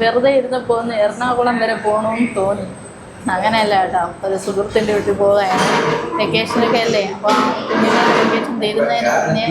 വെറുതെ ഇരുന്നപ്പോൾ ഒന്ന് എറണാകുളം വരെ പോകണമെന്ന് തോന്നി. അങ്ങനെയല്ല കേട്ടോ, ഒരു സുഹൃത്തിൻ്റെ വീട്ടിൽ പോവുകയാണ്. വെക്കേഷനൊക്കെ അല്ലേ, അപ്പോൾ കുഞ്ഞുങ്ങളുടെ വെക്കേഷൻ തീരുന്നതിന് മുന്നേ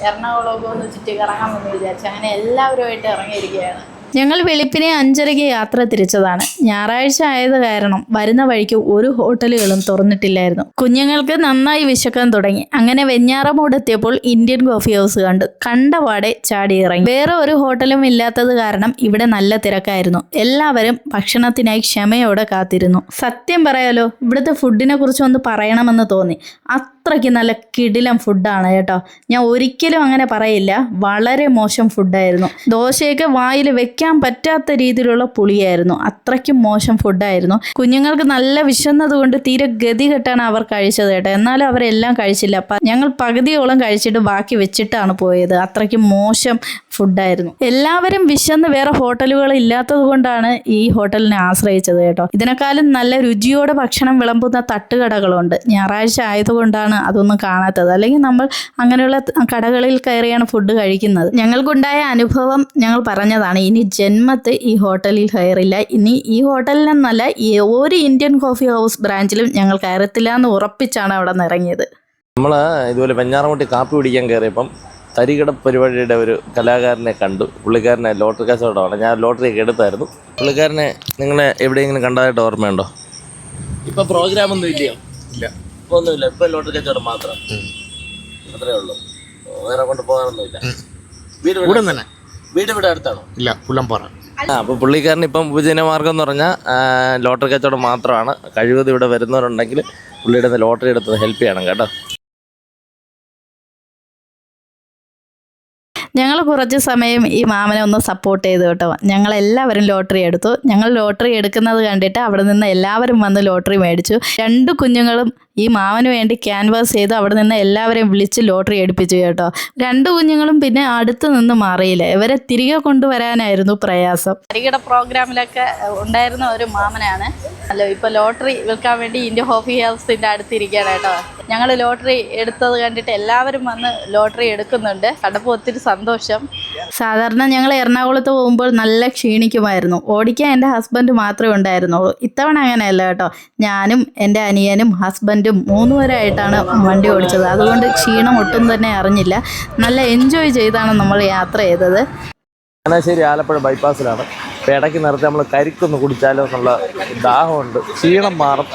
എറണാകുളമൊക്കെ ഒന്ന് ചുറ്റി കറങ്ങാമെന്ന് വിചാരിച്ചു. അങ്ങനെ എല്ലാവരുമായിട്ട് ഇറങ്ങിയിരിക്കുകയാണ്. ഞങ്ങൾ വെളുപ്പിനെ 5:30 യാത്ര തിരിച്ചതാണ്. ഞായറാഴ്ച ആയത് കാരണം വരുന്ന വഴിക്ക് ഒരു ഹോട്ടലുകളും തുറന്നിട്ടില്ലായിരുന്നു. കുഞ്ഞുങ്ങൾക്ക് നന്നായി വിശക്കാൻ തുടങ്ങി. അങ്ങനെ വെഞ്ഞാറമൂട് എത്തിയപ്പോൾ ഇന്ത്യൻ കോഫി ഹൗസ് കണ്ടപാടെ ചാടി ഇറങ്ങി. വേറെ ഒരു ഹോട്ടലും ഇല്ലാത്തത് കാരണം ഇവിടെ നല്ല തിരക്കായിരുന്നു. എല്ലാവരും ഭക്ഷണത്തിനായി ക്ഷമയോടെ കാത്തിരുന്നു. സത്യം പറയാലോ, ഇവിടുത്തെ ഫുഡിനെ കുറിച്ച് ഒന്ന് പറയണമെന്ന് തോന്നി. അത്രയ്ക്ക് നല്ല കിടിലം ഫുഡാണ് കേട്ടോ. ഞാൻ ഒരിക്കലും അങ്ങനെ പറയില്ല. വളരെ മോശം ഫുഡായിരുന്നു. ദോശയൊക്കെ വായിൽ വെക്കാൻ പറ്റാത്ത രീതിയിലുള്ള പുളിയായിരുന്നു. അത്രയ്ക്കും മോശം ഫുഡായിരുന്നു. കുഞ്ഞുങ്ങൾക്ക് നല്ല വിശന്നത് കൊണ്ട് തീരെ ഗതി കെട്ടാണ് അവർ കഴിച്ചത് കേട്ടോ. എന്നാലും അവരെല്ലാം കഴിച്ചില്ല. ഞങ്ങൾ പകുതിയോളം കഴിച്ചിട്ട് ബാക്കി വെച്ചിട്ടാണ് പോയത്. അത്രയ്ക്കും മോശം ഫുഡായിരുന്നു. എല്ലാവരും വിശന്ന് വേറെ ഹോട്ടലുകൾ ഇല്ലാത്തത് കൊണ്ടാണ് ഈ ഹോട്ടലിനെ ആശ്രയിച്ചത് കേട്ടോ. ഇതിനേക്കാളും നല്ല രുചിയോടെ ഭക്ഷണം വിളമ്പുന്ന തട്ടുകടകളുണ്ട്. ഞായറാഴ്ച ആയതുകൊണ്ടാണ് അതൊന്നും കാണാത്തത്. അല്ലെങ്കിൽ നമ്മൾ അങ്ങനെയുള്ള കടകളിൽ കയറിയാണ് ഫുഡ് കഴിക്കുന്നത്. ഞങ്ങൾക്കുണ്ടായ അനുഭവം ഞങ്ങൾ പറഞ്ഞതാണ്. ഇനി ജന്മത്ത് ഈ ഹോട്ടലിൽ കയറില്ല. ഇനി ഈ ഹോട്ടലിലെന്നല്ല, ഒരു ഇന്ത്യൻ കോഫി ഹൗസ് ബ്രാഞ്ചിലും ഞങ്ങൾ കയറത്തില്ല എന്ന് ഉറപ്പിച്ചാണ് അവിടെ നിന്ന് ഇറങ്ങിയത്. നമ്മൾ ഇതുപോലെ വെഞ്ഞാറമൂട്ടി കാപ്പി പിടിക്കാൻ കയറിയപ്പം തരികട പരിപാടിയുടെ ഒരു കലാകാരനെ കണ്ടു. പുള്ളിക്കാരനെ ലോട്ടറി കച്ചവടമാണ്. ഞാൻ ലോട്ടറിയൊക്കെ എടുത്തായിരുന്നു. പുള്ളിക്കാരനെ നിങ്ങളെ എവിടെയെങ്കിലും കണ്ടതായിട്ട് ഓർമ്മയുണ്ടോ? ഇപ്പം പ്രോഗ്രാമൊന്നും ഇല്ലയോ? ഇല്ല, ഇപ്പോൾ ഒന്നുമില്ല. ഇപ്പം ലോട്ടറി കച്ചവടം മാത്രം, അത്രേ ഉള്ളൂ. വേറെ കൊണ്ട് പോകാനൊന്നുമില്ല. വീട് ഇവിടെ അടുത്താണോ? ഇല്ല, പുല്ലംപാറ. അപ്പോൾ പുള്ളിക്കാരൻ ഇപ്പം ഉപജീവനമാർഗം എന്ന് പറഞ്ഞാൽ ലോട്ടറി കച്ചവടം മാത്രമാണ്. കഴിവതും ഇവിടെ വരുന്നവരുണ്ടെങ്കിൽ പുള്ളിയുടെ ലോട്ടറി എടുത്തത് ഹെൽപ്പ് ചെയ്യണം കേട്ടോ. ഞങ്ങൾ കുറച്ച് സമയം ഈ മാമനെ ഒന്ന് സപ്പോർട്ട് ചെയ്തു കേട്ടോ. ഞങ്ങളെല്ലാവരും ലോട്ടറി എടുത്തു. ഞങ്ങൾ ലോട്ടറി എടുക്കുന്നത് കണ്ടിട്ട് അവിടെ നിന്ന് എല്ലാവരും വന്ന് ലോട്ടറി മേടിച്ചു. 2 കുഞ്ഞുങ്ങളും ഈ മാമന് വേണ്ടി ക്യാൻവാസ് ചെയ്ത് അവിടെ നിന്ന് എല്ലാവരെയും വിളിച്ച് ലോട്ടറി എടുപ്പിച്ചു കേട്ടോ. 2 കുഞ്ഞുങ്ങളും പിന്നെ അടുത്ത് നിന്ന് മാറിയില്ല. ഇവരെ തിരികെ കൊണ്ടുവരാനായിരുന്നു പ്രയാസം. തരികട പ്രോഗ്രാമിലൊക്കെ ഉണ്ടായിരുന്ന ഒരു മാമനാണ്. അല്ലോ, ഇപ്പോൾ ലോട്ടറി വിൽക്കാൻ വേണ്ടി ഇന്ത്യൻ കോഫി ഹൗസിൻ്റെ അടുത്തിരിക്കുകയാണ് കേട്ടോ. ഞങ്ങൾ ലോട്ടറി എടുത്തത് കണ്ടിട്ട് എല്ലാവരും വന്ന് ലോട്ടറി എടുക്കുന്നുണ്ട്. കണ്ടപ്പോൾ ഒത്തിരി സന്തോഷം. സാധാരണ ഞങ്ങൾ എറണാകുളത്ത് പോകുമ്പോൾ നല്ല ക്ഷീണിക്കുമായിരുന്നു. ഓടിക്കാൻ എൻ്റെ ഹസ്ബൻഡ് മാത്രമേ ഉണ്ടായിരുന്നുള്ളൂ. ഇത്തവണ അങ്ങനെയല്ല കേട്ടോ. ഞാനും എൻ്റെ അനിയനും ഹസ്ബൻഡും 3 പേരായിട്ടാണ് വണ്ടി ഓടിച്ചത്. അതുകൊണ്ട് ക്ഷീണം ഒട്ടും തന്നെ അറിഞ്ഞില്ല. നല്ല എൻജോയ് ചെയ്താണ് നമ്മൾ യാത്ര ചെയ്തത്. ചങ്ങനാശ്ശേരി ആലപ്പുഴ ബൈപ്പാസിലാണ്. ഇപ്പോൾ ഇടയ്ക്ക് നിർത്തി നമ്മൾ കരിക്കൊന്ന് കുടിച്ചാലോ എന്നുള്ള ദാഹമുണ്ട്. ക്ഷീണം മാറും.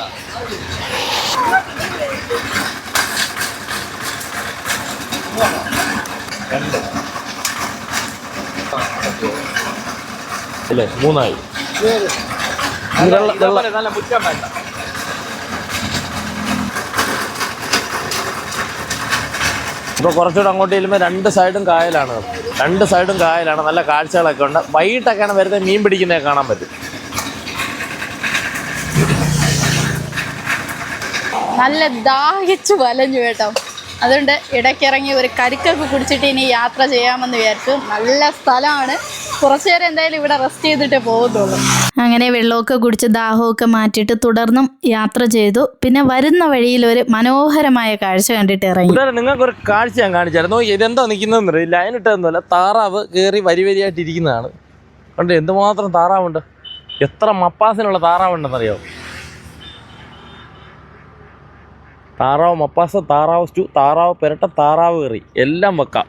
അല്ലേ, 3ആയി. ഇപ്പോൾ കുറച്ചുകൂടെ അങ്ങോട്ട് ചെല്ലുമ്പോൾ 2 സൈഡും കായലാണ്. 2 സൈഡും കായലാണ്. നല്ല കാഴ്ചകളൊക്കെ ഉണ്ട്. വൈകിട്ടൊക്കെയാണ് വരുന്നത്. മീൻ പിടിക്കുന്നതൊക്കെ കാണാൻ പറ്റും. നല്ല ദാഹിച്ചു വലഞ്ഞു കേട്ടോ. അതുകൊണ്ട് ഇടയ്ക്കിറങ്ങി ഒരു കരിക്കൊക്കെ കുടിച്ചിട്ട് ഇനി യാത്ര ചെയ്യാമെന്ന് വിചാരിച്ചു. നല്ല സ്ഥലമാണ്. കുറച്ചു നേരം എന്തായാലും ഇവിടെ റെസ്റ്റ് ചെയ്തിട്ടേ പോകുന്നുള്ളൂ. അങ്ങനെ വെള്ളമൊക്കെ കുടിച്ച് ദാഹമൊക്കെ മാറ്റിയിട്ട് തുടർന്നും യാത്ര ചെയ്തു. പിന്നെ വരുന്ന വഴിയിൽ ഒരു മനോഹരമായ കാഴ്ച കണ്ടിട്ട് ഇറങ്ങി. നിങ്ങൾക്കൊരു കാഴ്ച ഞാൻ കാണിച്ചായിരുന്നു. ഇതെന്താ നിൽക്കുന്നതെന്ന് അറിയില്ല. ലൈനിട്ടൊന്നുമല്ല, താറാവ് കയറി വരിയായിട്ട് ഇരിക്കുന്നതാണ്. കണ്ട് എന്തുമാത്രം താറാവുണ്ട്. എത്ര മപ്പാസിനുള്ള താറാവുണ്ടെന്നറിയാമോ? താറാവ് മപ്പാസ്, താറാവ് സ്റ്റൂ, താറാവ് പെരട്ട, താറാവ് കറി എല്ലാം വെക്കാം.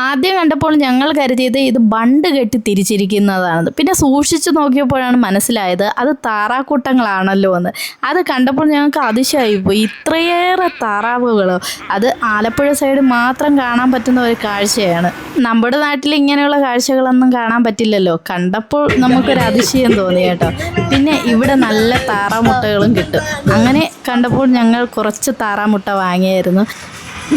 ആദ്യം കണ്ടപ്പോൾ ഞങ്ങൾ കരുതിയത് ഇത് ബണ്ട് കെട്ടി തിരിച്ചിരിക്കുന്നതാണ്. പിന്നെ സൂക്ഷിച്ചു നോക്കിയപ്പോഴാണ് മനസ്സിലായത് അത് താറാക്കൂട്ടങ്ങളാണല്ലോ എന്ന്. അത് കണ്ടപ്പോൾ ഞങ്ങൾക്ക് അതിശയായിപ്പോയി. ഇത്രയേറെ താറാവുകളോ! അത് ആലപ്പുഴ സൈഡ് മാത്രം കാണാൻ പറ്റുന്ന ഒരു കാഴ്ചയാണ്. നമ്മുടെ നാട്ടിൽ ഇങ്ങനെയുള്ള കാഴ്ചകളൊന്നും കാണാൻ പറ്റില്ലല്ലോ. കണ്ടപ്പോൾ നമുക്കൊരു അതിശയം തോന്നി കേട്ടോ. പിന്നെ ഇവിടെ നല്ല താറാമുട്ടകളും കിട്ടും. അങ്ങനെ കണ്ടപ്പോൾ ഞങ്ങൾ കുറച്ച് താറാമുട്ട വാങ്ങിയായിരുന്നു.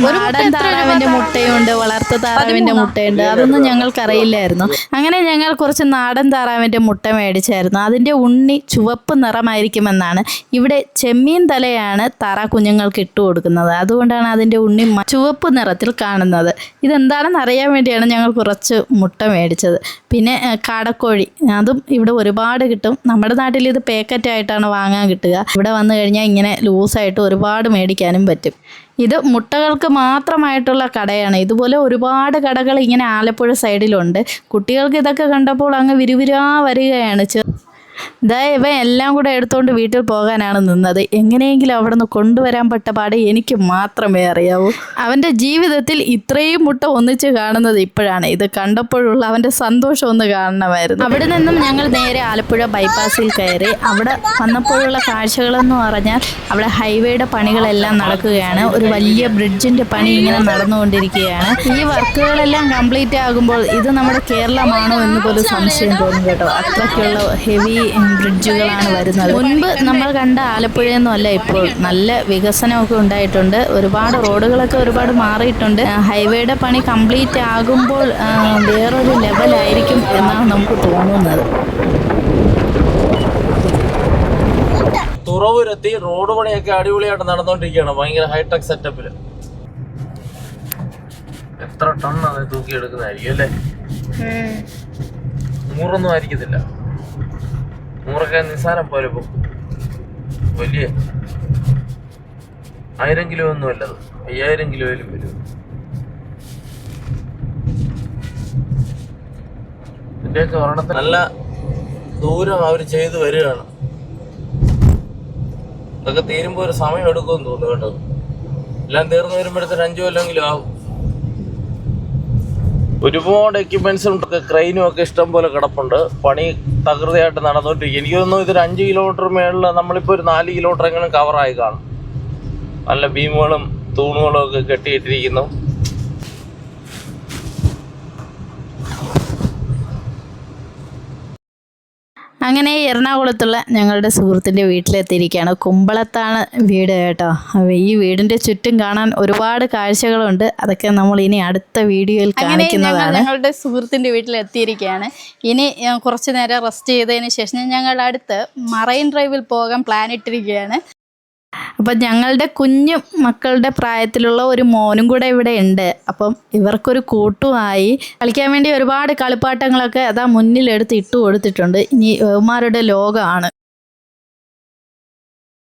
നാടൻ താറാവിൻ്റെ മുട്ടയുണ്ട്, വളർത്തു താറാവിൻ്റെ മുട്ടയുണ്ട്. അതൊന്നും ഞങ്ങൾക്കറിയില്ലായിരുന്നു. അങ്ങനെ ഞങ്ങൾ കുറച്ച് നാടൻ താറാവിൻ്റെ മുട്ട മേടിച്ചായിരുന്നു. അതിൻ്റെ ഉണ്ണി ചുവപ്പ് നിറമായിരിക്കുമെന്നാണ്. ഇവിടെ ചെമ്മീൻ തലയാണ് താറാ കുഞ്ഞുങ്ങൾക്ക് ഇട്ട് കൊടുക്കുന്നത്. അതുകൊണ്ടാണ് അതിൻ്റെ ഉണ്ണി ചുവപ്പ് നിറത്തിൽ കാണുന്നത്. ഇതെന്താണെന്ന് അറിയാൻ വേണ്ടിയാണ് ഞങ്ങൾ കുറച്ച് മുട്ട മേടിച്ചത്. പിന്നെ കാടക്കോഴി, അതും ഇവിടെ ഒരുപാട് കിട്ടും. നമ്മുടെ നാട്ടിൽ ഇത് പാക്കറ്റായിട്ടാണ് വാങ്ങാൻ കിട്ടുക. ഇവിടെ വന്നു കഴിഞ്ഞാൽ ഇങ്ങനെ ലൂസായിട്ട് ഒരുപാട് മേടിക്കാനും പറ്റും. ഇത് മുട്ടകൾക്ക് മാത്രമായിട്ടുള്ള കടയാണ്. ഇതുപോലെ ഒരുപാട് കടകൾ ഇങ്ങനെ ആലപ്പുഴ സൈഡിലുണ്ട്. കുട്ടികൾക്ക് ഇതൊക്കെ കണ്ടപ്പോൾ അങ്ങ് വിരുവിരാ വരികയാണ്. ദാ ഇവൻ എല്ലാം കൂടെ എടുത്തുകൊണ്ട് വീട്ടിൽ പോകാനാണ് നിന്നത്. എങ്ങനെയെങ്കിലും അവിടെ നിന്ന് കൊണ്ടുവരാൻ പെട്ട പാട് എനിക്ക് മാത്രമേ അറിയാവൂ. അവൻ്റെ ജീവിതത്തിൽ ഇത്രയും മുട്ട ഒന്നിച്ച് കാണുന്നത് ഇപ്പോഴാണ്. ഇത് കണ്ടപ്പോഴുള്ള അവൻ്റെ സന്തോഷം ഒന്ന് കാണണമായിരുന്നു. അവിടെ നിന്നും ഞങ്ങൾ നേരെ ആലപ്പുഴ ബൈപ്പാസിൽ കയറി. അവിടെ വന്നപ്പോഴുള്ള കാഴ്ചകളെന്ന് പറഞ്ഞാൽ അവിടെ ഹൈവേയുടെ പണികളെല്ലാം നടക്കുകയാണ്. ഒരു വലിയ ബ്രിഡ്ജിൻ്റെ പണി ഇങ്ങനെ നടന്നുകൊണ്ടിരിക്കുകയാണ്. ഈ വർക്കുകളെല്ലാം കംപ്ലീറ്റ് ആകുമ്പോൾ ഇത് നമ്മുടെ കേരളമാണോ എന്ന് പോലും സംശയം തോന്നും കേട്ടോ. അത്രയ്ക്കുള്ള ഹെവി ബ്രിഡ്ജുകളാണ് വരുന്നത്. മുൻപ് നമ്മൾ കണ്ട ആലപ്പുഴയൊന്നും അല്ല ഇപ്പോൾ. നല്ല വികസനമൊക്കെ ഉണ്ടായിട്ടുണ്ട്. ഒരുപാട് റോഡുകളൊക്കെ ഒരുപാട് മാറിയിട്ടുണ്ട്. ഹൈവേയുടെ പണി കംപ്ലീറ്റ് ആകുമ്പോൾ വേറൊരു ലെവലായിരിക്കും എന്നാണ് നമുക്ക് തോന്നുന്നത്. തുറവൂരെത്തി. റോഡ് പണിയൊക്കെ അടിപൊളിയായിട്ട് നടന്നുകൊണ്ടിരിക്കുകയാണ്. ഭയങ്കര ഹൈടെക് സെറ്റപ്പില്. എത്ര ടണ്ണാണ് തൂക്കിയെടുക്കുന്നതായിരിക്കും അല്ലേ? 100 ആയിരിക്കത്തില്ല. 100 നിസ്സാരം പോലെ പോകും. വലിയ 1000 കിലോ ഒന്നും അല്ലത്, 5000 കിലോയിലും വരും. ഇതിന്റെയൊക്കെ ഒരെണ്ണത്തിൽ നല്ല ദൂരം അവർ ചെയ്ത് വരികയാണ്. ഇതൊക്കെ തീരുമ്പോൾ ഒരു സമയം എടുക്കുമെന്ന് തോന്നുന്നു കേട്ടോ. എല്ലാം തീർന്നു വരുമ്പോഴത്തേന് 5 കൊല്ലെങ്കിലും ആവും. ഒരുപാട് എക്യുപ്മെന്റ്സും ക്രെയിനും ഒക്കെ ഇഷ്ടം പോലെ കിടപ്പുണ്ട്. പണി തകൃതിയായിട്ട് നടന്നുകൊണ്ടിരിക്കും. എനിക്ക് തോന്നുന്നു ഇതൊരു 5 കിലോമീറ്റർ മേളിൽ നമ്മളിപ്പോൾ ഒരു 4 കിലോമീറ്റർ എങ്കിലും കവറായി കാണും. നല്ല ബീമുകളും തൂണുകളും ഒക്കെ കെട്ടിയിട്ടിരിക്കുന്നു. അങ്ങനെ എറണാകുളത്തുള്ള ഞങ്ങളുടെ സുഹൃത്തിൻ്റെ വീട്ടിലെത്തിയിരിക്കുകയാണ്. കുമ്പളത്താണ് വീട് കേട്ടോ. ഈ വീടിൻ്റെ ചുറ്റും കാണാൻ ഒരുപാട് കാഴ്ചകളുണ്ട്. അതൊക്കെ നമ്മൾ ഇനി അടുത്ത വീഡിയോയിൽ കാണിക്കുന്നതാണ്. ഞങ്ങളുടെ സുഹൃത്തിൻ്റെ വീട്ടിലെത്തിയിരിക്കുകയാണ്. ഇനി കുറച്ച് നേരം റെസ്റ്റ് ചെയ്തതിന് ശേഷം ഞങ്ങൾ അടുത്ത് മറൈൻ ഡ്രൈവിൽ പോകാൻ പ്ലാൻ ഇട്ടിരിക്കുകയാണ്. അപ്പം ഞങ്ങളുടെ കുഞ്ഞു മക്കളുടെ പ്രായത്തിലുള്ള ഒരു മോനും കൂടെ ഇവിടെ ഉണ്ട്. അപ്പം ഇവർക്കൊരു കൂട്ടുമായി കളിക്കാൻ വേണ്ടി ഒരുപാട് കളിപ്പാട്ടങ്ങളൊക്കെ അതാ മുന്നിലെടുത്ത് ഇട്ട് കൊടുത്തിട്ടുണ്ട്. ഇനി ഇവന്മാരുടെ ലോകമാണ്.